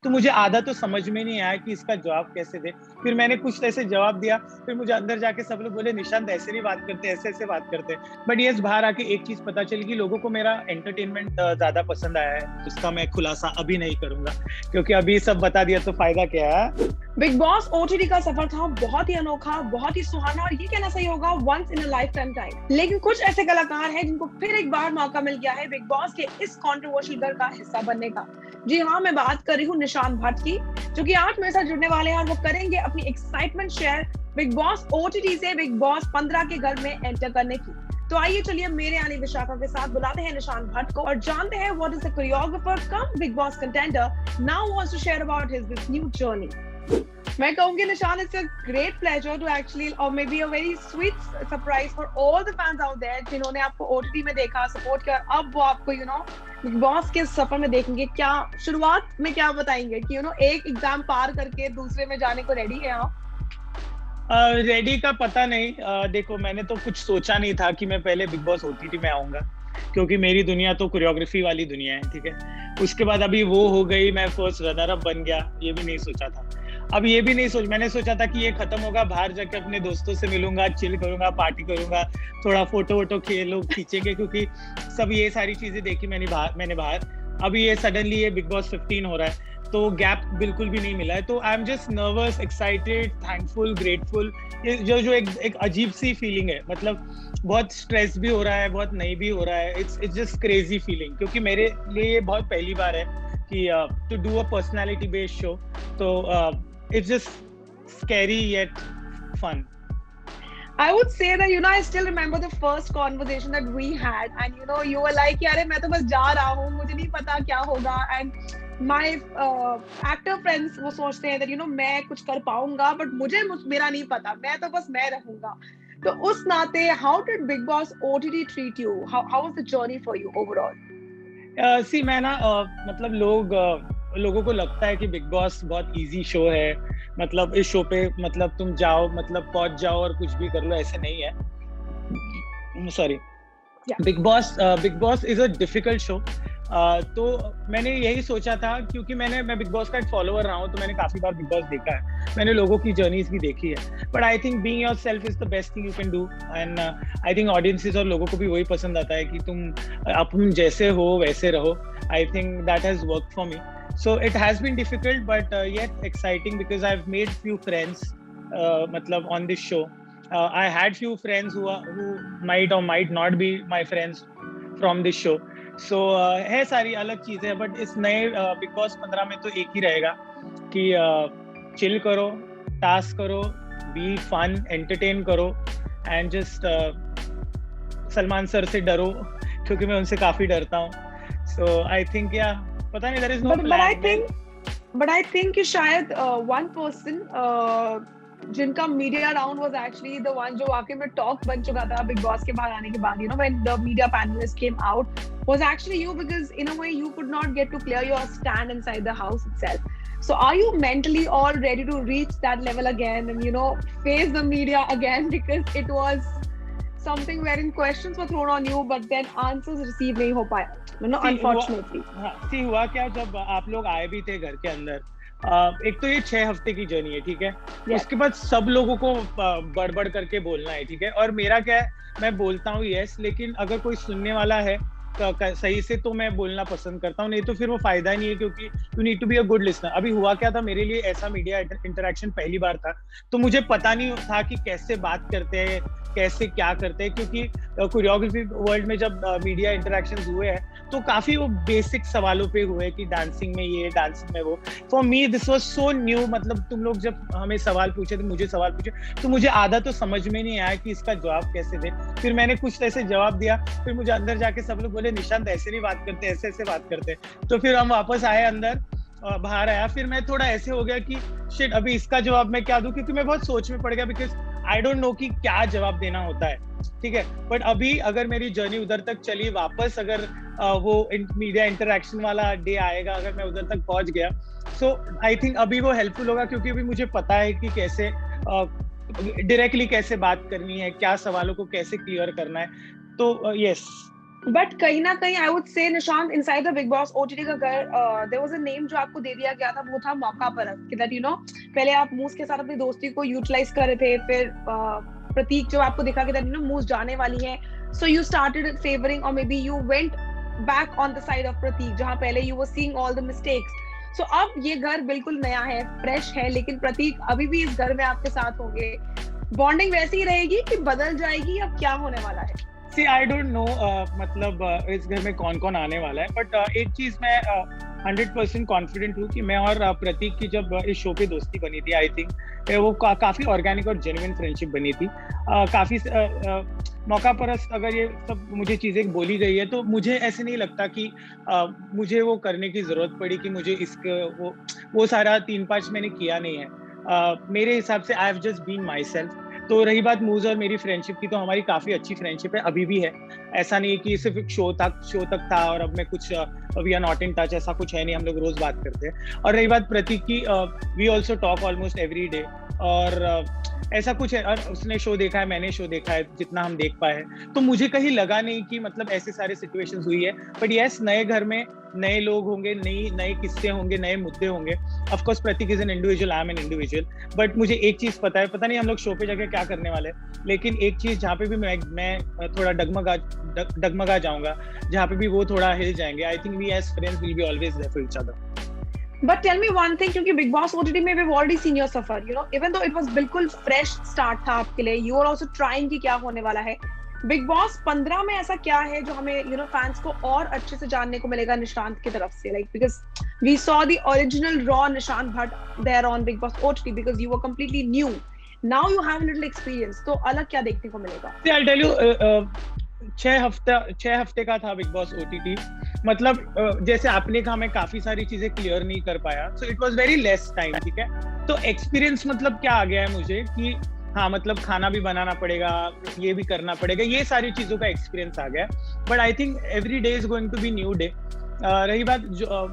तो मुझे आधा तो समझ में नहीं आया कि इसका जवाब कैसे दे। फिर मैंने कुछ ऐसे जवाब दिया, फिर मुझे अंदर जाके सब लोग बोले निशांत ऐसे नहीं बात करते, ऐसे-ऐसे बात करते हैं। बट येस, बाहर आके एक चीज़ पता चली कि लोगों को मेरा एंटरटेनमेंट ज़्यादा पसंद आया है। उसका मैं खुलासा अभी नहीं करूँगा, क्योंकि अभी सब बता दिया तो फ़ायदा क्या है? बिग बॉस ओटीटी का सफर था बहुत ही अनोखा, बहुत ही सुहाना और ये कहना सही होगा once in a lifetime. लेकिन कुछ ऐसे कलाकार हैं जिनको फिर एक बार मौका मिल गया है बिग बॉस के इस कंट्रोवर्शियल घर का हिस्सा बनने का। जी हाँ, मैं बात कर रही हूँ निशांत भट्ट की, जो कि आज मेरे साथ जुड़ने वाले हैं और वो करेंगे अपनी excitement share big boss OTT से बिग बॉस 15 के घर में एंटर करने की। तो आइए चलिए मेरे यानी विशाखा के साथ बुलाते हैं निशांत भट्ट को और जानते हैं what is the choreographer cum Bigg Boss contender now wants to share about his this new journey. मैं कहूंगी Nishan, it's a great pleasure to actually or may be a very sweet surprise for all the fans out there जिन्होंने आपको OTT में देखा, support किया, अब वो आपको बिग बॉस के सफर में देखेंगे। क्या शुरुआत में क्या बताएंगे कि एक एग्जाम पार करके दूसरे में जाने को रेडी है आप? रेडी का पता नहीं। देखो, मैंने तो कुछ सोचा नहीं था कि मैं पहले बिग बॉस ओटीटी में आऊँगा, क्योंकि मेरी दुनिया तो कोरियोग्राफी वाली दुनिया है, ठीक है? उसके बाद अभी वो हो गई, मैं फर्स्ट रनर अप बन गया, ये भी नहीं सोचा था। अब ये भी नहीं मैंने सोचा था कि ये खत्म होगा, बाहर जाके अपने दोस्तों से मिलूँगा, चिल करूँगा, पार्टी करूँगा, थोड़ा फ़ोटो-वोटो लोग खींचेंगे, क्योंकि सब ये सारी चीज़ें देखी मैंने बाहर। अभी ये सडनली ये बिग बॉस 15 हो रहा है, तो गैप बिल्कुल भी नहीं मिला है। तो I am just nervous, excited, thankful, grateful. ये जो एक अजीब-सी फीलिंग है, मतलब बहुत स्ट्रेस भी हो रहा है, बहुत नहीं भी हो रहा है। इट्स जस्ट क्रेज़ी फीलिंग, क्योंकि मेरे लिए ये बहुत पहली बार है कि to do a personality based show. तो it's just scary yet fun. I would say that I still remember the first conversation that we had and you were like यार मैं तो बस जा रहा हूँ, मुझे नहीं पता क्या होगा। and my actor friends वो सोचते हैं that मैं कुछ कर पाऊंगा, बट मेरा नहीं पता, मैं तो बस मैं रहूंगा। तो उस नाते how did Big Boss OTT treat you? How was the journey for you overall? सी मैं ना मतलब लोगों को लगता है कि बिग बॉस बहुत इजी शो है, मतलब इस शो पे मतलब तुम जाओ, मतलब पहुंच जाओ और कुछ भी कर लो, ऐसे नहीं है। Sorry. Big boss is a difficult show. तो मैंने यही सोचा था, क्योंकि मैं बिग बॉस का एक फॉलोअर रहा हूँ, तो मैंने काफी बार बिग बॉस देखा है, मैंने लोगों की जर्नीज भी देखी है। But I think being yourself is the best thing you can do, and I think audiences और लोगों को भी वही पसंद आता है कि तुम जैसे हो वैसे रहो। I think that has work for me. So it has been difficult, but yet exciting, because I've made few friends, matlab on this show. I had few friends who might or might not be my friends from this show. So है सारी अलग चीजें, but इस नए big boss 15 में तो एक ही रहेगा कि चिल करो, टास्क करो, बी फन, एंटरटेन करो, एंड जस्ट सलमान सर से डरो, क्योंकि मैं उनसे काफी डरता हूँ। So I think पता नहीं, there is no plan. But I think कि शायद one person जिनका media round was actually the one जो वाकई में टॉक बन चुका था बिग बॉस के बाहर आने के बाद, when the media panelists came out, was actually you, because in a way you could not get to clear your stand inside the house itself. So are you mentally all ready to reach that level again and face the media again, because it was something wherein questions were thrown on you but then answers received नहीं हो पाया, unfortunately. सी हुआ क्या, जब आप लोग आए भी थे घर के अंदर, एक तो ये 6 हफ्ते की जर्नी है, ठीक है? उसके बाद सब लोगों को बढ़ करके बोलना है, ठीक है? और मेरा क्या है, मैं बोलता हूँ यस, लेकिन अगर कोई सुनने वाला है सही से, तो मैं बोलना पसंद करता हूँ, नहीं तो फिर वो फायदा नहीं है, क्योंकि you need to be a good listener. अभी हुआ क्या था, मेरे लिए ऐसा मीडिया इंटरेक्शन पहली बार था, तो मुझे पता नहीं था कि कैसे बात करते हैं, कैसे क्या करते हैं, क्योंकि कोरियोग्राफी वर्ल्ड में जब मीडिया इंटरेक्शन हुए हैं, तो काफी वो बेसिक सवालों पे हुए कि डांसिंग में ये, डांसिंग में वो। For me this was so new, मतलब तुम लोग जब हमें सवाल पूछे, तो मुझे सवाल पूछे, तो मुझे आधा तो समझ में नहीं आया कि इसका जवाब कैसे दे। फिर मैंने कुछ ऐसे जवाब दिया, फिर मुझे अंदर जाके सब लोग बोले निशांत ऐसे नहीं बात करते, ऐसे बात करते। तो फिर हम वापस आए अंदर, बाहर आया, फिर मैं थोड़ा ऐसे हो गया कि शिट, अभी इसका जवाब मैं क्या दूं, क्योंकि मैं बहुत सोच में पड़ गया, बिकॉज आई डोंट नो कि क्या जवाब देना होता है, ठीक है? बट अभी अगर मेरी जर्नी उधर तक चली, वापस अगर वो मीडिया इंटरेक्शन वाला डे आएगा, अगर मैं उधर तक पहुंच गया, सो आई थिंक अभी वो हेल्पफुल होगा, क्योंकि अभी मुझे पता है कि कैसे डायरेक्टली कैसे बात करनी है, क्या सवालों को कैसे क्लियर करना है। तो यस, बट कहीं ना कहीं I would say Nishant inside the big boss OTT का घर देयर वाज अ नेम जो आपको दे दिया गया था, वो था मौका परस्त, कि दैट यू नो पहले आप मूस के साथ अपनी दोस्ती को यूटिलाइज कर रहे थे, फिर प्रतीक जब आपको दिखा कि दैट यू नो मूस जाने वाली है, so you started favouring or may be you went back on the side of Pratik, जहां पहले you were seeing all the mistakes. So अब ये घर बिल्कुल नया है, फ्रेश है, लेकिन प्रतीक अभी भी इस घर में आपके साथ होंगे। बॉन्डिंग वैसी ही रहेगी कि बदल जाएगी, अब क्या होने वाला है? See, I don't know, मतलब इस घर में कौन कौन आने वाला है, बट एक चीज मैं 100% कॉन्फिडेंट हूँ कि मैं और प्रतीक की जब इस शो पे दोस्ती बनी थी, आई थिंक वो काफी ऑर्गेनिक और जेन्युइन फ्रेंडशिप बनी थी। काफी मौका परस्त अगर ये सब मुझे चीजें बोली गई है, तो मुझे ऐसे नहीं लगता कि मुझे वो करने की जरूरत पड़ी कि मुझे वो सारा 3-5 मैंने किया नहीं है। मेरे हिसाब से I have just been myself. तो रही बात मूज और मेरी फ्रेंडशिप की, तो हमारी काफी अच्छी फ्रेंडशिप है, अभी भी है। ऐसा नहीं कि सिर्फ एक शो तक था और अब मैं कुछ we are not in touch, ऐसा कुछ है नहीं, हम लोग रोज बात करते हैं। और रही बात प्रतीक की, we also talk almost every day, और ऐसा कुछ है। और उसने शो देखा है, मैंने शो देखा है, जितना हम देख पाए, तो मुझे कहीं लगा नहीं कि मतलब ऐसे सारे सिचुएशंस हुई है। बट यस, नए घर में नए लोग होंगे, नए किस्से होंगे, नए मुद्दे होंगे। Of course Prateek is an individual, I am an individual, but मुझे एक चीज पता है, पता नहीं हम लोग शो पे जाके क्या करने वाले हैं, लेकिन एक चीज जहाँ पे भी मैं थोड़ा डगमगा जाऊंगा, जहाँ पे भी वो थोड़ा हिल जाएंगे, I think we as friends will be always there for each other. But tell me one thing, क्योंकि Big Boss OTT में we've already seen your suffer, you know, even though it was बिल्कुल fresh start था आपके लिए, you were also trying कि क्या होने वाला है। Big Boss 15 में ऐसा क्या है जो हमें, you know, fans को और अच्छे से जानने को मिलेगा निशांत की तरफ से, like because we saw the original raw Nishant Bhatt there on Big Boss OTT because you were completely new. Now you have a little experience, तो अलग क्या देखने को मिलेगा? See, I'll tell you, 6 हफ्ते का था बिग बॉस OTT। मतलब जैसे आपने कहा, मैं काफी सारी चीजें क्लियर नहीं कर पाया, so it was very less time, ठीक है। तो एक्सपीरियंस मतलब क्या आ गया है मुझे कि हाँ, मतलब खाना भी बनाना पड़ेगा, ये भी करना पड़ेगा, ये सारी चीजों का एक्सपीरियंस आ गया। But I think every day is going to be new day. रही बात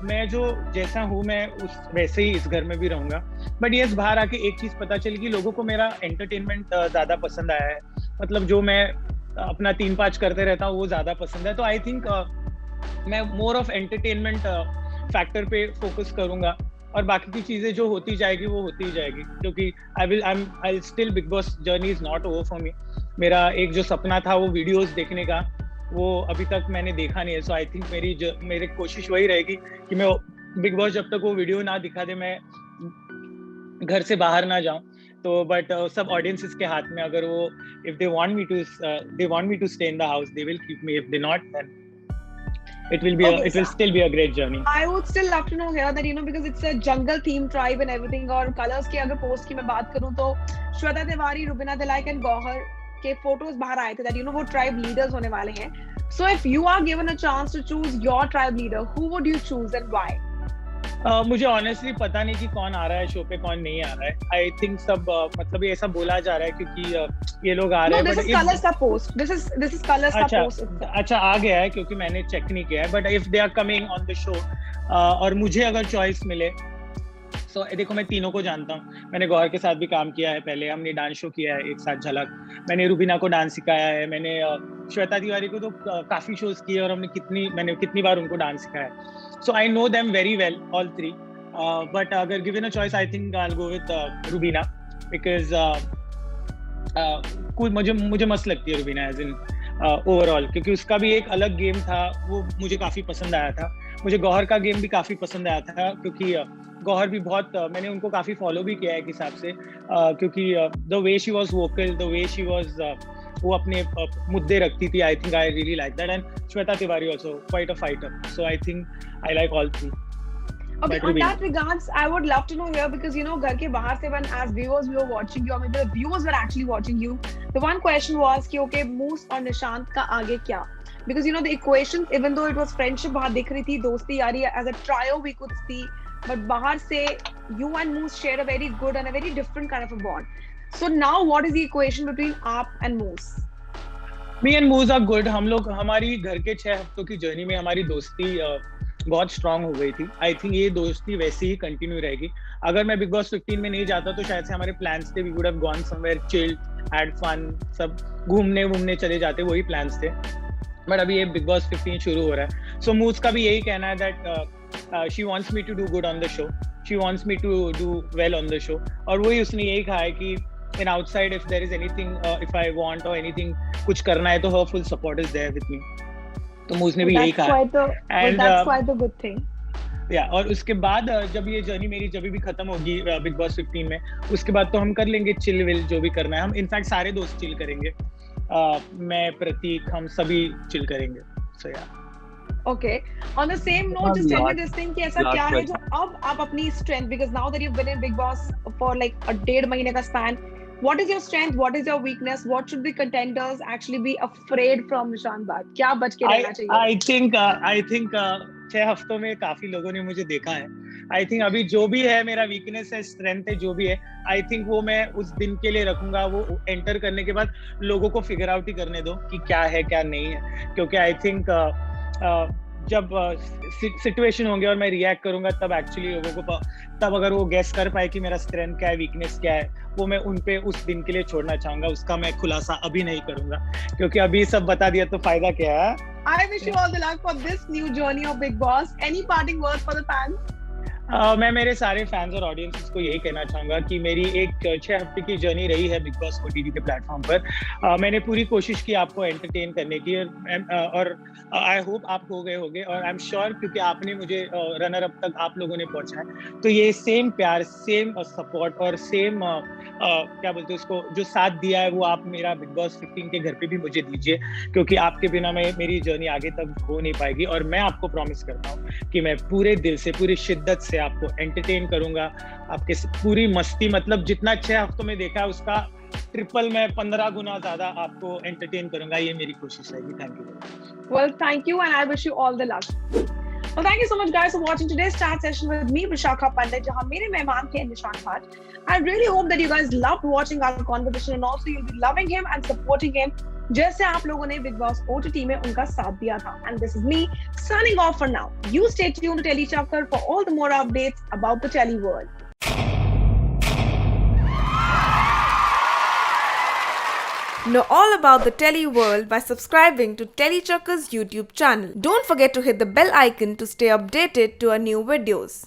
मैं जो जैसा हूँ, मैं वैसे ही इस घर में भी रहूंगा। बट यस, बाहर आके एक चीज पता चली कि लोगों को मेरा एंटरटेनमेंट ज्यादा पसंद आया है, मतलब जो मैं अपना 3-5 करते रहता हूँ वो ज्यादा पसंद है। तो आई थिंक मैं मोर ऑफ एंटरटेनमेंट फैक्टर पे फोकस करूंगा, और बाकी की चीजें जो होती जाएगी वो होती ही जाएगी, क्योंकि I still big boss journey is not over for me. मेरा एक जो सपना था वो वीडियोस देखने का, वो अभी तक मैंने देखा नहीं है। सो आई थिंक मेरी कोशिश वही रहेगी कि मैं बिग बॉस जब तक वो वीडियो ना दिखा दे, मैं घर से बाहर ना जाऊं। तो बट सब ऑडियंसेस के हाथ में, अगर वो if they want me to stay in the house, they will keep me. If they not, then it will still be a great journey. I would still love to know here that, you know, because it's a jungle themed tribe and everything, और colors की अगर post की मैं बात करूं तो Shweta Tiwari, Rubina Dilaik and Gauhar के photos बाहर आए थे that, you know, वो ट्राइब लीडर्स होने वाले हैं। So if you are given a chance to choose your tribe leader, who would you choose and why? मुझे ऑनेस्टली पता नहीं कि कौन आ रहा है शो पे, कौन नहीं आ रहा है। आई थिंक सब मतलब ये ऐसा बोला जा रहा है क्योंकि ये लोग आ रहे हैं। This is Colors का पोस्ट, this is Colors का पोस्ट। अच्छा, आ गया है, क्योंकि मैंने चेक नहीं किया है। But if they are coming on the show, और मुझे अगर चॉइस मिले, सो देखो, मैं तीनों को जानता हूँ। मैंने गौर के साथ भी काम किया है, पहले हमने डांस शो किया है एक साथ, झलक। मैंने रुबीना को डांस सिखाया है, मैंने श्वेता तिवारी को तो काफी शोज किए, और मैंने कितनी बार उनको डांस सिखाया है। So I know them very well, all three. But अगर given a choice, I think I'll go with Rubina, because मुझे मस्त लगती है Rubina as in overall, क्योंकि उसका भी एक अलग गेम था, वो मुझे काफी पसंद आया था। मुझे गौहर का गेम भी काफी पसंद आया था, क्योंकि गौहर भी बहुत मैंने उनको काफी फॉलो भी किया है एक हिसाब से, क्योंकि the way she was vocal, the way she was वो अपने मुद्दे रखती थी। I think I really like that. And Shweta Tiwari also quite a fighter, so I think I like all three. Okay, on that regards, I would love to know here, because, you know, घर के बाहर से when as viewers we were watching you, or maybe the viewers were actually watching you, the one question was कि okay, मूस और निशांत का आगे क्या? Because, you know, the equations, even though it was friendship बाहर दिख रही थी, दोस्ती यारी, as a trio we could see, but बाहर से you and Moose share a very good and a very different kind of a bond. So now what is the equation between आप and Moose? Me and Moose are good. हम लोग हमारी घर के 6 हफ्तों की जर्नी में हमारी दोस्ती बहुत स्ट्रांग हो गई थी। आई थिंक ये दोस्ती वैसे ही कंटिन्यू रहेगी। अगर मैं बिग बॉस 15 में नहीं जाता तो शायद से हमारे प्लान्स थे, we would have gone somewhere, chilled, had fun, सब घूमने चले जाते, वही प्लान्स थे। बट अभी ये बिग बॉस 15 शुरू हो रहा है, सो मूज का भी यही कहना है that she wants me to do good on the show, she wants me to do well on the show, और वही उसने यही कहा है कि in outside if there is anything, if I want or anything कुछ करना है तो her full support is there with me. तो मूज ने भी यही कहा, and that's quite a good thing. या और उसके बाद जब ये जर्नी मेरी जब भी खत्म होगी बिग बॉस 15 में, उसके बाद तो हम कर लेंगे चिल विल जो भी करना है, हम इनफैक्ट सारे दोस्त चिल करेंगे, मैं प्रतीक हम सभी चिल करेंगे। सो या Okay. On the same note, just tell me this thing कि ऐसा क्या है जो अब आप अपनी strength, because now that you've been in Big Boss for like a 1.5 महीने का span, what is your strength, what is your weakness, what should the contenders actually be afraid from Nishant बाग? क्या बच के रहना चाहिए? I think 6 हफ्तों में काफी लोगों ने मुझे देखा है। आई थिंक अभी जो भी है मेरा वीकनेस है, स्ट्रेंथ है, जो भी है, आई थिंक वो मैं उस दिन के लिए रखूंगा। वो एंटर करने के बाद लोगों को फिगर आउट ही करने दो कि क्या है क्या नहीं है, क्योंकि आई थिंक जब सिचुएशन होंगे और मैं रिएक्ट करूंगा तब एक्चुअली लोगों को तब अगर वो गेस कर पाए कि मेरा स्ट्रेंथ क्या है, वीकनेस क्या है, वो मैं उन पे उस दिन के लिए छोड़ना चाहूंगा। उसका मैं खुलासा अभी नहीं करूंगा, क्योंकि अभी सब बता दिया तो फायदा क्या है। I wish you all the luck for this new journey of Big Boss. Any parting words for the fans? मैं मेरे सारे फैंस और ऑडियंसेस को यही कहना चाहूंगा कि मेरी एक 6 हफ्ते की जर्नी रही है बिग बॉस OTT के प्लेटफॉर्म पर। मैंने पूरी कोशिश की आपको एंटरटेन करने की, और आई होप आप हो गए होंगे, और आई एम श्योर क्योंकि आपने मुझे रनर अप तक आप लोगों ने पहुंचाया, तो ये सेम प्यार, सेम सपोर्ट और सेम क्या बोलते हैं उसको, जो साथ दिया है वो आप मेरा बिग बॉस 15 के घर पे भी मुझे दीजिए, क्योंकि आपके बिना मेरी जर्नी आगे तक हो नहीं पाएगी। और मैं आपको प्रॉमिस करता हूँ कि मैं पूरे दिल से, पूरी शिद्दत से आपको एंटरटेन करूंगा, आपके पूरी मस्ती, मतलब जितना 6 हफ्तों में देखा है उसका ट्रिपल मैं 15 गुना ज्यादा आपको एंटरटेन करूंगा, ये मेरी कोशिश रहेगी। Thank you. Well, thank you and I wish you all the luck. Well, thank you so much guys for watching today's chat session with me, Vishakha Pandit, जहां मेरे मेहमान थे निशांत भाट। I really hope that you guys loved watching our conversation and also you'll be loving him and supporting him जैसे आप लोगों ने big boss OTT में उनका साथ दिया था। And this is me signing off for now. You stay tuned to Telly Chakkar for all the more updates about the Telly world. Know all about the Telly world by subscribing to Telly Chakkar's YouTube channel. Don't forget to hit the bell icon to stay updated to our new videos.